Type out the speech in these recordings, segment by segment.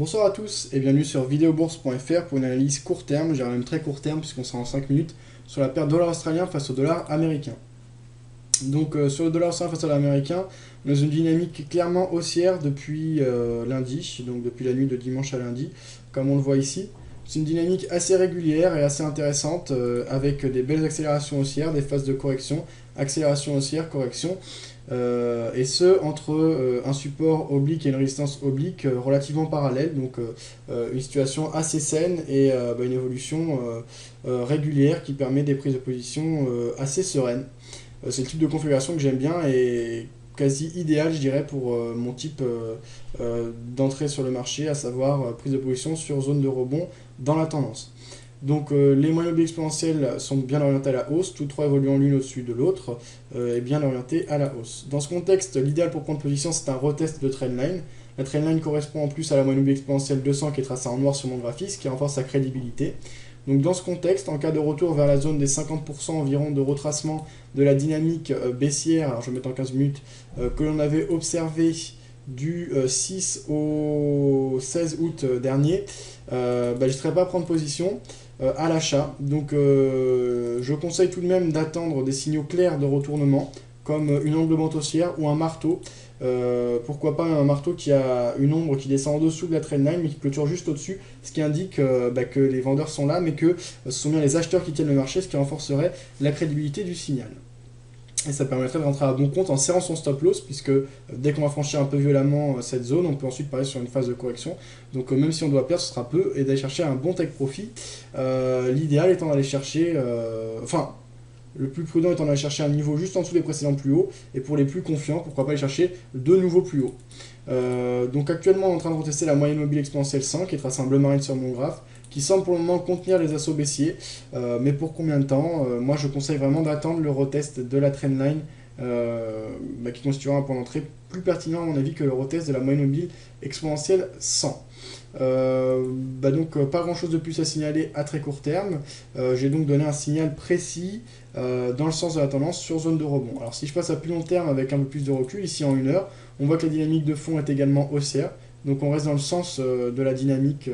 Bonsoir à tous et bienvenue sur videobourse.fr pour une analyse court terme, j'ai même très court terme puisqu'on sera en 5 minutes, sur la paire dollar australien face au dollar américain. Donc sur le dollar australien face au dollar américain, on a une dynamique clairement haussière depuis lundi, donc depuis la nuit de dimanche à lundi, comme on le voit ici. C'est une dynamique assez régulière et assez intéressante avec des belles accélérations haussières, des phases de correction, accélération haussière, correction. Et ce entre un support oblique et une résistance oblique relativement parallèle, donc une situation assez saine et une évolution régulière qui permet des prises de position assez sereines. C'est le type de configuration que j'aime bien et quasi idéal, je dirais, pour mon type d'entrée sur le marché, à savoir prise de position sur zone de rebond dans la tendance. Donc les moyennes mobiles exponentielles sont bien orientées à la hausse, toutes trois évoluant l'une au-dessus de l'autre, et bien orientées à la hausse. Dans ce contexte, l'idéal pour prendre position, c'est un retest de trendline. La trendline correspond en plus à la moyenne mobile exponentielle 200 qui est tracée en noir sur mon graphique, ce qui renforce sa crédibilité. Donc dans ce contexte, en cas de retour vers la zone des 50% environ de retracement de la dynamique baissière, alors je vais mettre en 15 minutes, que l'on avait observé du 6 au 16 août dernier, je ne serais pas à prendre position à l'achat. Donc je conseille tout de même d'attendre des signaux clairs de retournement, comme une ongle haussière ou un marteau. Pourquoi pas un marteau qui a une ombre qui descend en dessous de la trendline mais qui clôture juste au-dessus, ce qui indique que les vendeurs sont là mais que ce sont bien les acheteurs qui tiennent le marché, ce qui renforcerait la crédibilité du signal. Et ça permettrait de rentrer à bon compte en serrant son stop loss, puisque dès qu'on va franchir un peu violemment cette zone, on peut ensuite parler sur une phase de correction. Donc même si on doit perdre, ce sera peu, et d'aller chercher un bon take profit. L'idéal étant d'aller chercher... le plus prudent étant d'aller chercher un niveau juste en dessous des précédents plus hauts, et pour les plus confiants, pourquoi pas aller chercher de nouveaux plus hauts. Donc actuellement, on est en train de retester la moyenne mobile exponentielle 100, qui est tracée en bleu marine sur mon graphe, qui semble pour le moment contenir les assauts baissiers, mais pour combien de temps? Moi je conseille vraiment d'attendre le retest de la trendline, qui constituera un point d'entrée plus pertinent à mon avis que le retest de la moyenne mobile exponentielle 100. Pas grand chose de plus à signaler à très court terme. J'ai donc donné un signal précis dans le sens de la tendance sur zone de rebond. Alors si je passe à plus long terme avec un peu plus de recul, ici en 1 heure, on voit que la dynamique de fond est également haussière. Donc on reste dans le sens de la dynamique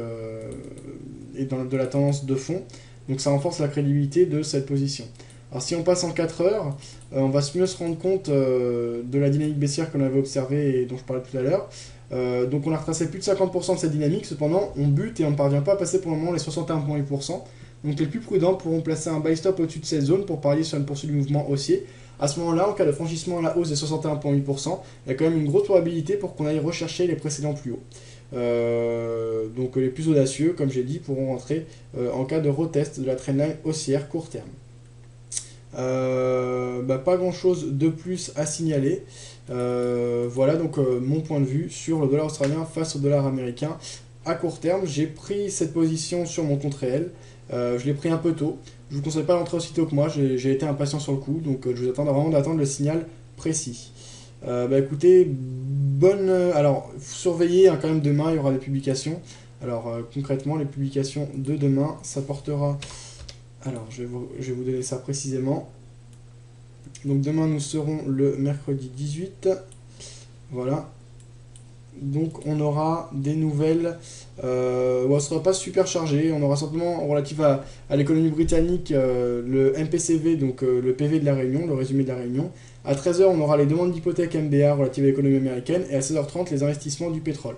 et de la tendance de fond. Donc ça renforce la crédibilité de cette position. Alors si on passe en 4 heures, on va mieux se rendre compte de la dynamique baissière qu'on avait observée et dont je parlais tout à l'heure. Donc on a retracé plus de 50% de cette dynamique, cependant on bute et on ne parvient pas à passer pour le moment les 61,8%. Donc les plus prudents pourront placer un buy stop au-dessus de cette zone pour parier sur une poursuite du mouvement haussier. À ce moment-là, en cas de franchissement à la hausse des 61,8%, il y a quand même une grosse probabilité pour qu'on aille rechercher les précédents plus hauts. Donc les plus audacieux, comme j'ai dit, pourront rentrer en cas de retest de la trendline haussière court terme. Pas grand chose de plus à signaler. Voilà donc mon point de vue sur le dollar australien face au dollar américain. À court terme, j'ai pris cette position sur mon compte réel. Je l'ai pris un peu tôt. Je ne vous conseille pas d'entrer aussitôt que moi, j'ai été impatient sur le coup, donc je vous attends vraiment d'attendre le signal précis. Écoutez, alors, surveillez quand même demain, il y aura des publications. Alors concrètement, les publications de demain, ça portera... Alors, je vais vous donner ça précisément. Donc demain, nous serons le mercredi 18. Voilà. Donc on aura des nouvelles, on ne sera pas super chargé, on aura simplement relative à l'économie britannique le MPCV, donc le PV de la Réunion, le résumé de la Réunion. À 13 h, on aura les demandes d'hypothèque MBA relatives à l'économie américaine, et à 16 h 30, les investissements du pétrole.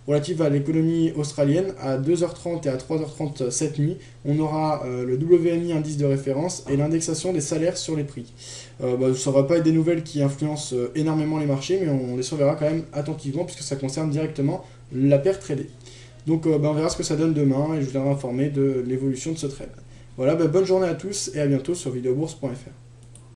Relative à l'économie australienne, à 2 h 30 et à 3 h 30 cette nuit, on aura le WMI indice de référence et l'indexation des salaires sur les prix. Ça ne va pas être des nouvelles qui influencent énormément les marchés, mais on les surveillera quand même attentivement puisque ça concerne directement la paire tradée. Donc on verra ce que ça donne demain et je vous tiendrai informé de l'évolution de ce trade. Voilà, bonne journée à tous et à bientôt sur videobourse.fr.